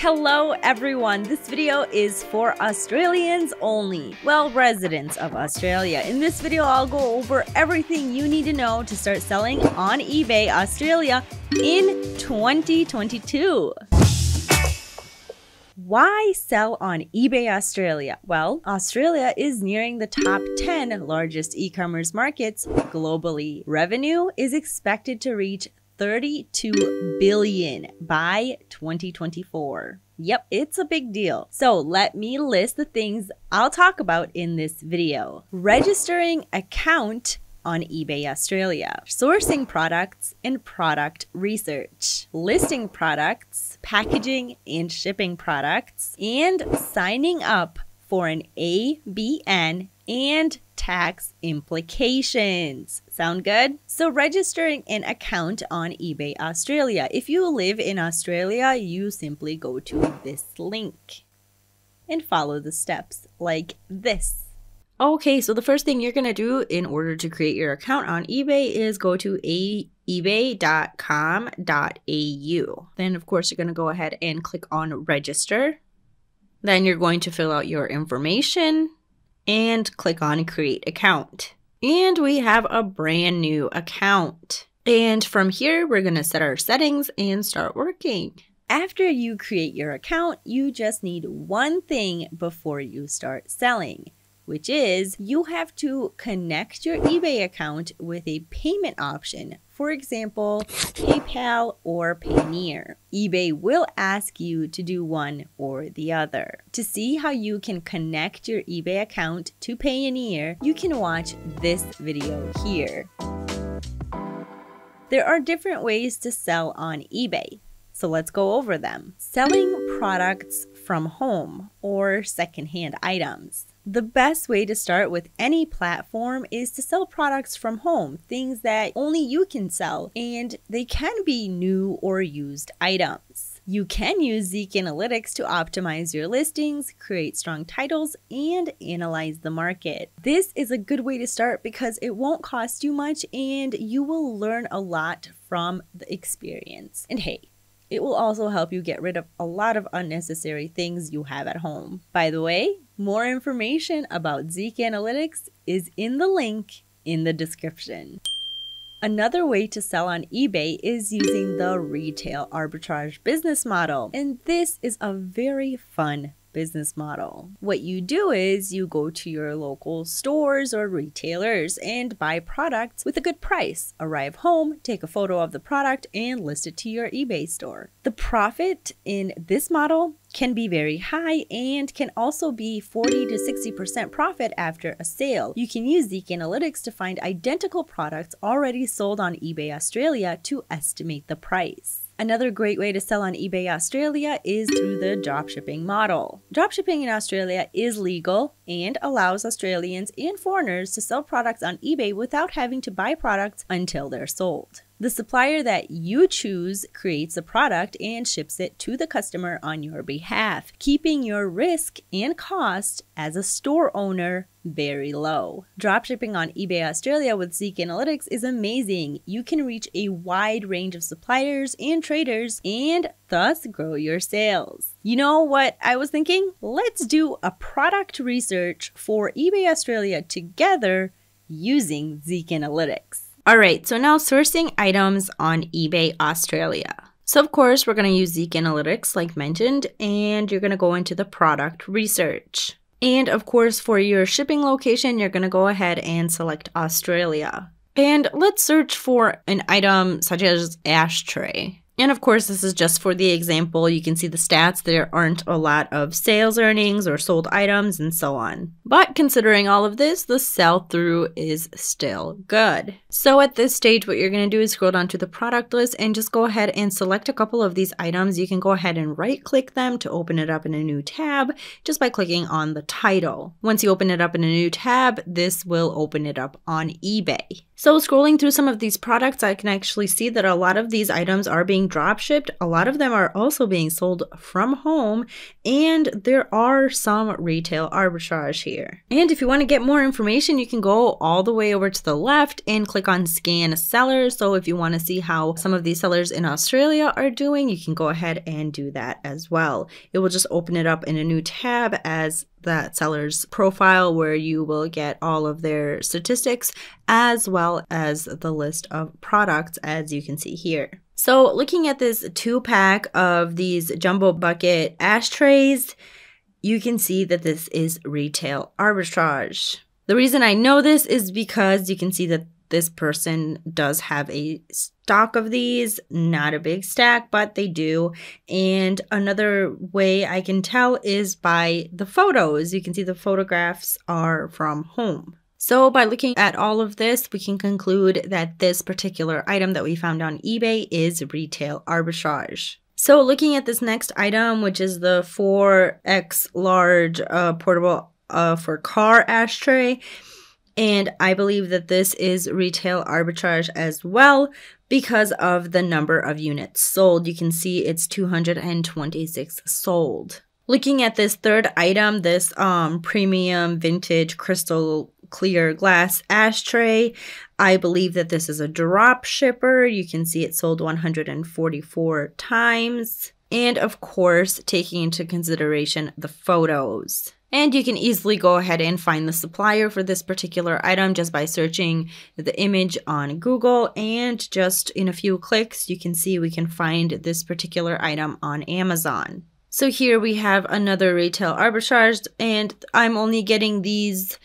Hello everyone, this video is for Australians only. Well, residents of Australia. In this video, I'll go over everything you need to know to start selling on eBay Australia in 2022. Why sell on eBay Australia? Well, Australia is nearing the top 10 largest e-commerce markets globally. Revenue is expected to reach $32 billion by 2024. Yep, it's a big deal. So let me list the things I'll talk about in this video. Registering account on eBay Australia, sourcing products and product research, listing products, packaging and shipping products, and signing up for an ABN and tax implications. Sound good? So registering an account on eBay Australia. If you live in Australia, you simply go to this link and follow the steps like this. Okay, so the first thing you're going to do in order to create your account on eBay is go to ebay.com.au. Then, of course, you're going to go ahead and click on register. Then you're going to fill out your information and click on create account. And we have a brand new account. And from here, we're going to set our settings and start working. After you create your account, you just need one thing before you start selling, which is you have to connect your eBay account with a payment option. For example, PayPal or Payoneer. eBay will ask you to do one or the other. To see how you can connect your eBay account to Payoneer, you can watch this video here. There are different ways to sell on eBay, so let's go over them. Selling products from home or secondhand items. The best way to start with any platform is to sell products from home, things that only you can sell, and they can be new or used items. You can use Zeek Analytics to optimize your listings, create strong titles, and analyze the market. This is a good way to start because it won't cost you much and you will learn a lot from the experience. And hey, it will also help you get rid of a lot of unnecessary things you have at home. By the way, more information about Zeek Analytics is in the link in the description. Another way to sell on eBay is using the retail arbitrage business model. And this is a very fun business model. What you do is you go to your local stores or retailers and buy products with a good price. Arrive home, take a photo of the product, and list it to your eBay store. The profit in this model can be very high and can also be 40 to 60% profit after a sale. You can use Zeek Analytics to find identical products already sold on eBay Australia to estimate the price. Another great way to sell on eBay Australia is through the dropshipping model. Dropshipping in Australia is legal and allows Australians and foreigners to sell products on eBay without having to buy products until they're sold. The supplier that you choose creates a product and ships it to the customer on your behalf, keeping your risk and cost as a store owner very low. Dropshipping on eBay Australia with Zeek Analytics is amazing. You can reach a wide range of suppliers and traders and thus grow your sales. You know what I was thinking? Let's do a product research for eBay Australia together using Zeek Analytics. Alright, so now sourcing items on eBay Australia. So of course, we're going to use Zeek Analytics like mentioned, and you're going to go into the product research. And of course, for your shipping location, you're going to go ahead and select Australia. And let's search for an item such as ashtray. And of course, this is just for the example. You can see the stats. There aren't a lot of sales earnings or sold items and so on. But considering all of this, the sell-through is still good. So at this stage, what you're going to do is scroll down to the product list and just go ahead and select a couple of these items. You can go ahead and right-click them to open it up in a new tab just by clicking on the title. Once you open it up in a new tab, this will open it up on eBay. So scrolling through some of these products, I can actually see that a lot of these items are being drop shipped. A lot of them are also being sold from home, and there are some retail arbitrage here. And if you want to get more information, you can go all the way over to the left and click on scan sellers. So if you want to see how some of these sellers in Australia are doing, you can go ahead and do that as well. It will just open it up in a new tab as that seller's profile, where you will get all of their statistics as well as the list of products, as you can see here. So looking at this 2-pack of these jumbo bucket ashtrays, you can see that this is retail arbitrage. The reason I know this is because you can see that this person does have a stock of these, not a big stack, but they do. And another way I can tell is by the photos. You can see the photographs are from home. So by looking at all of this, we can conclude that this particular item that we found on eBay is retail arbitrage. So looking at this next item, which is the 4X large portable for car ashtray, and I believe that this is retail arbitrage as well because of the number of units sold. You can see it's 226 sold. Looking at this third item, this premium vintage crystal clear glass ashtray, I believe that this is a drop shipper. You can see it sold 144 times. And of course, taking into consideration the photos. And you can easily go ahead and find the supplier for this particular item just by searching the image on Google, and just in a few clicks, you can see we can find this particular item on Amazon. So here we have another retail arbitrage, and I'm only getting these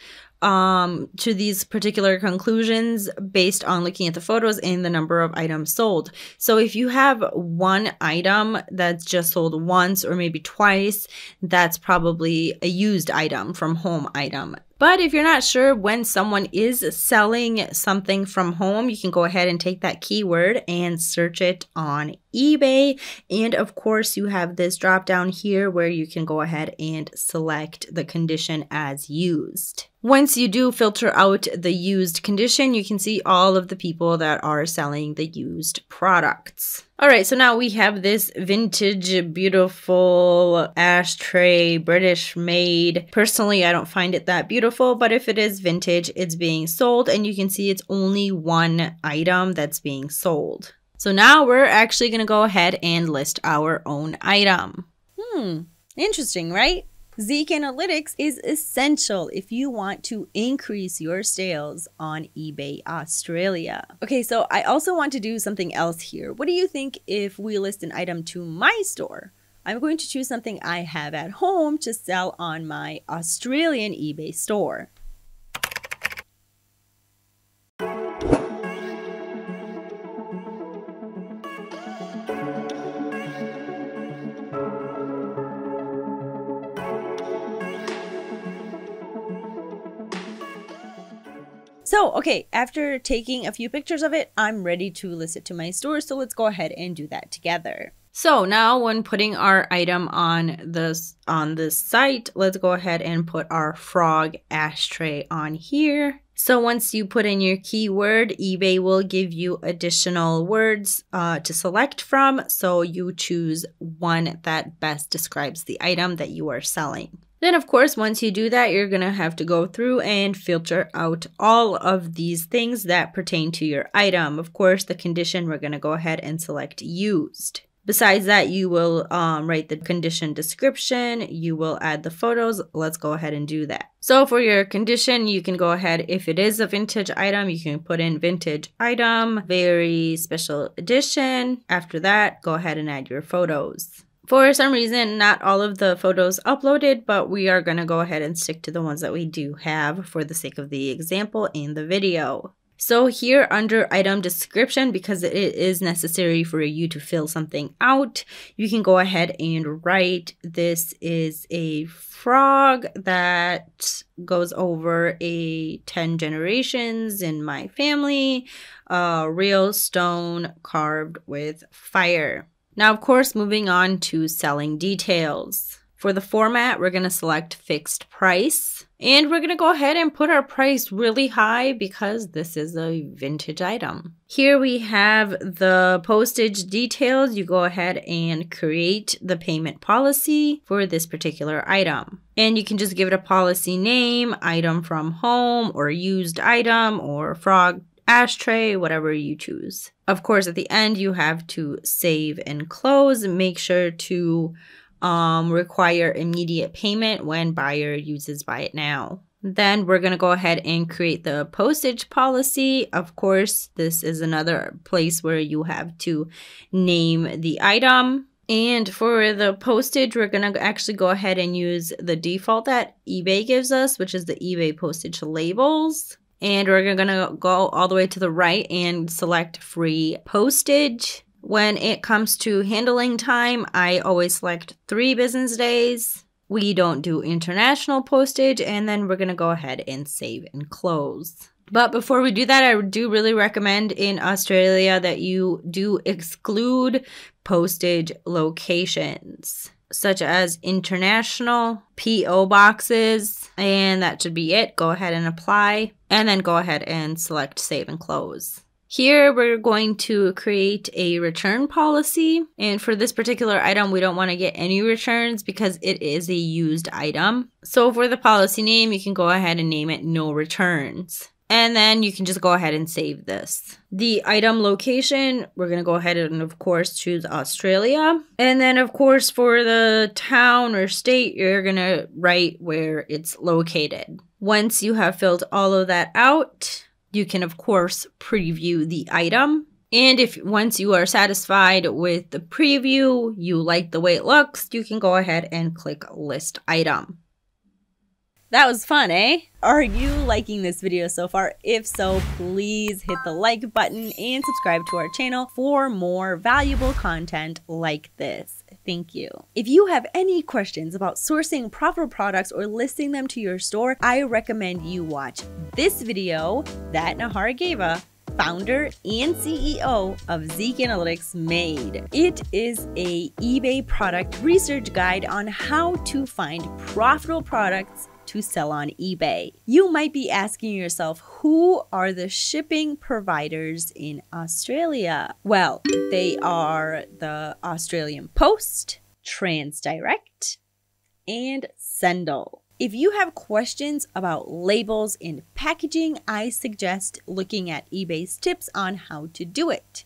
to these particular conclusions based on looking at the photos and the number of items sold. So if you have one item that's just sold once or maybe twice, that's probably a used item from home item. But if you're not sure when someone is selling something from home, you can go ahead and take that keyword and search it on eBay. And of course, you have this drop down here where you can go ahead and select the condition as used. Once you do filter out the used condition, you can see all of the people that are selling the used products. All right, so now we have this vintage, beautiful ashtray, British made. Personally, I don't find it that beautiful, but if it is vintage, it's being sold, and you can see it's only one item that's being sold. So now we're actually going to go ahead and list our own item. Interesting, right? Zeek Analytics is essential if you want to increase your sales on eBay Australia. Okay, so I also want to do something else here. What do you think if we list an item to my store? I'm going to choose something I have at home to sell on my Australian eBay store. So, okay, after taking a few pictures of it, I'm ready to list it to my store. So let's go ahead and do that together. So now when putting our item on this site, let's go ahead and put our frog ashtray on here. So once you put in your keyword, eBay will give you additional words to select from. So you choose one that best describes the item that you are selling. Then, of course, once you do that, you're going to have to go through and filter out all of these things that pertain to your item. Of course, the condition, we're going to go ahead and select used. Besides that, you will write the condition description. You will add the photos. Let's go ahead and do that. So for your condition, you can go ahead. If it is a vintage item, you can put in vintage item, very special edition. After that, go ahead and add your photos. For some reason, not all of the photos uploaded, but we are going to go ahead and stick to the ones that we do have for the sake of the example in the video. So here under item description, because it is necessary for you to fill something out, you can go ahead and write, this is a frog that goes over 10 generations in my family, real stone carved with fire. Now, of course, moving on to selling details. For the format, we're going to select fixed price. And we're going to go ahead and put our price really high because this is a vintage item. Here we have the postage details. You go ahead and create the payment policy for this particular item. And you can just give it a policy name, item from home, or used item, or frog ashtray, whatever you choose. Of course, at the end, you have to save and close. Make sure to require immediate payment when buyer uses buy it now. Then we're going to go ahead and create the postage policy. Of course, this is another place where you have to name the item. And for the postage, we're going to actually go ahead and use the default that eBay gives us, which is the eBay postage labels. And we're going to go all the way to the right and select free postage. When it comes to handling time, I always select 3 business days. We don't do international postage, and then we're going to go ahead and save and close. But before we do that, I do really recommend in Australia that you do exclude postage locations, such as international, PO boxes, and that should be it. Go ahead and apply, and then go ahead and select save and close. Here, we're going to create a return policy. And for this particular item, we don't want to get any returns because it is a used item. So for the policy name, you can go ahead and name it no returns. And then you can just go ahead and save this. The item location, we're going to go ahead and, of course, choose Australia. And then, of course, for the town or state, you're going to write where it's located. Once you have filled all of that out, you can, of course, preview the item. And if once you are satisfied with the preview, you like the way it looks, you can go ahead and click list item. That was fun, eh? Are you liking this video so far? If so, please hit the like button and subscribe to our channel for more valuable content like this. Thank you. If you have any questions about sourcing profitable products or listing them to your store, I recommend you watch this video that Nahara Geva, founder and CEO of Zeek Analytics, made. It is a eBay product research guide on how to find profitable products to sell on eBay. You might be asking yourself, who are the shipping providers in Australia? Well, they are the Australian Post, Transdirect, and Sendle. If you have questions about labels and packaging, I suggest looking at eBay's tips on how to do it.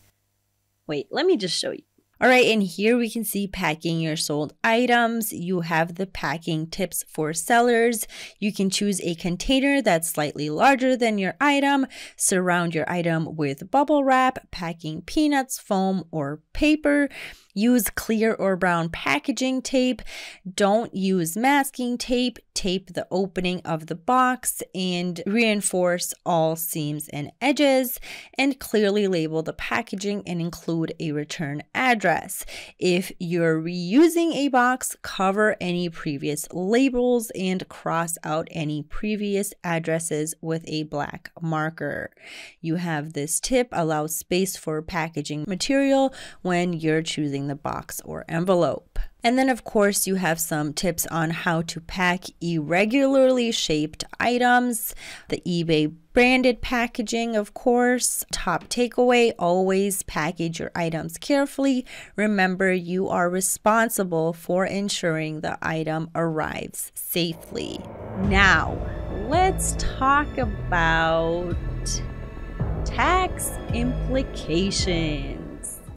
Wait, let me just show you. All right, and here we can see packing your sold items. You have the packing tips for sellers. You can choose a container that's slightly larger than your item. Surround your item with bubble wrap, packing peanuts, foam, or paper. Use clear or brown packaging tape. Don't use masking tape. Tape the opening of the box and reinforce all seams and edges, and clearly label the packaging and include a return address. If you're reusing a box, cover any previous labels and cross out any previous addresses with a black marker. You have this tip: allow space for packaging material when you're choosing the box or envelope. And then, of course, you have some tips on how to pack irregularly shaped items, the eBay branded packaging, of course. Top takeaway: always package your items carefully. Remember, you are responsible for ensuring the item arrives safely. Now, let's talk about tax implications.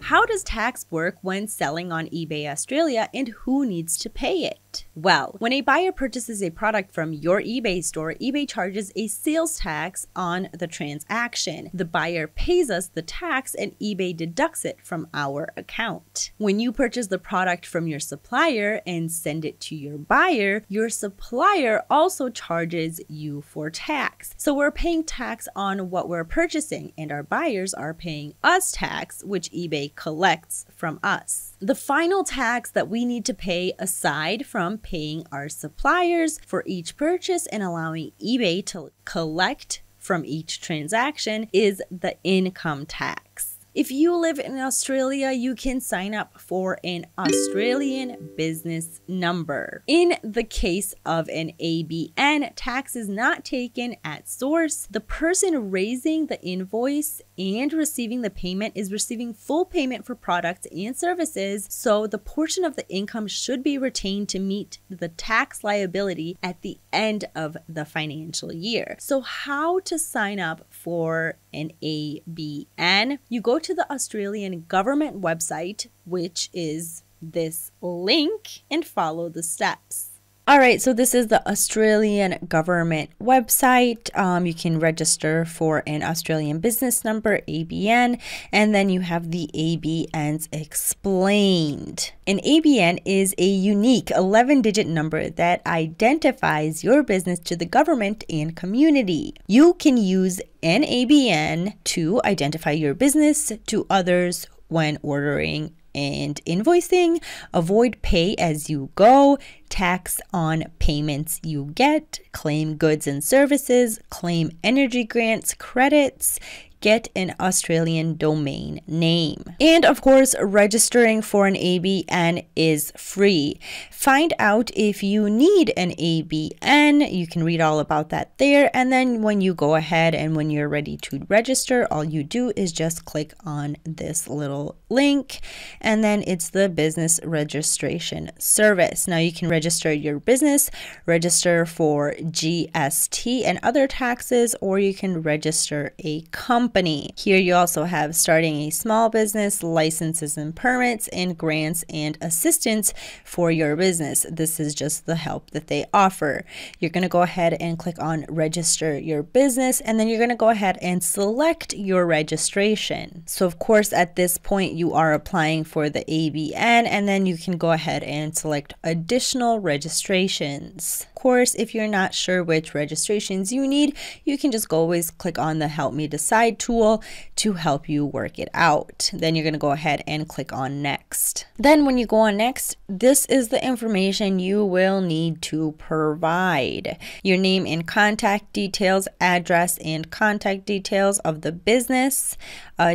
How does tax work when selling on eBay Australia, and who needs to pay it? Well, when a buyer purchases a product from your eBay store, eBay charges a sales tax on the transaction. The buyer pays us the tax and eBay deducts it from our account. When you purchase the product from your supplier and send it to your supplier also charges you for tax. So we're paying tax on what we're purchasing, and our buyers are paying us tax, which eBay collects from us. The final tax that we need to pay, aside from paying our suppliers for each purchase and allowing eBay to collect from each transaction, is the income tax. If you live in Australia, you can sign up for an Australian business number. In the case of an ABN, tax is not taken at source. The person raising the invoice and receiving the payment is receiving full payment for products and services, so the portion of the income should be retained to meet the tax liability at the end of the financial year. So how to sign up for an ABN? You go to the Australian government website, which is this link, and follow the steps. All right, so this is the Australian government website. You can register for an Australian business number, ABN, and then you have the ABNs explained. An ABN is a unique 11-digit number that identifies your business to the government and community. You can use an ABN to identify your business to others when ordering and invoicing, avoid pay-as-you-go, tax on payments you get, claim goods and services, claim energy grants, credits, get an Australian domain name. And of course, registering for an ABN is free. Find out if you need an ABN. You can read all about that there. And then when you go ahead and when you're ready to register, all you do is just click on this little link, and then it's the business registration service. Now you can register your business, register for GST and other taxes, or you can register a company. Here you also have starting a small business, licenses and permits, and grants and assistance for your business. This is just the help that they offer. You're going to go ahead and click on register your business, and then you're going to go ahead and select your registration. So of course at this point you are applying for the ABN, and then you can go ahead and select additional registrations. Of course, if you're not sure which registrations you need, you can just always click on the Help Me Decide tool to help you work it out. Then you're going to go ahead and click on Next. Then when you go on Next, this is the information you will need to provide. Your name and contact details, address and contact details of the business,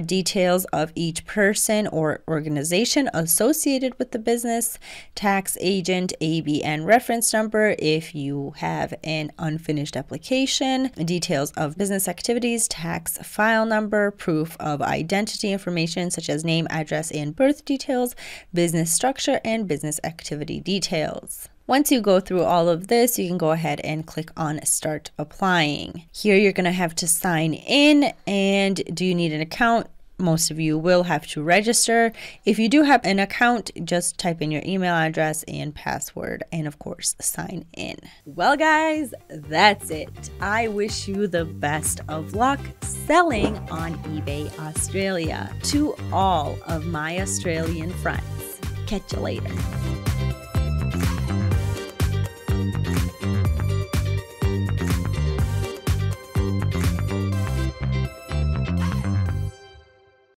details of each person or organization associated with the business, tax agent, ABN reference number if you have an unfinished application, details of business activities, tax file number, proof of identity information such as name, address, and birth details, business structure, and business activity details. Once you go through all of this, you can go ahead and click on Start Applying. Here you're going to have to sign in, and do you need an account? Most of you will have to register. If you do have an account, just type in your email address and password, and of course, sign in. Well, guys, that's it. I wish you the best of luck selling on eBay Australia. To all of my Australian friends, catch you later.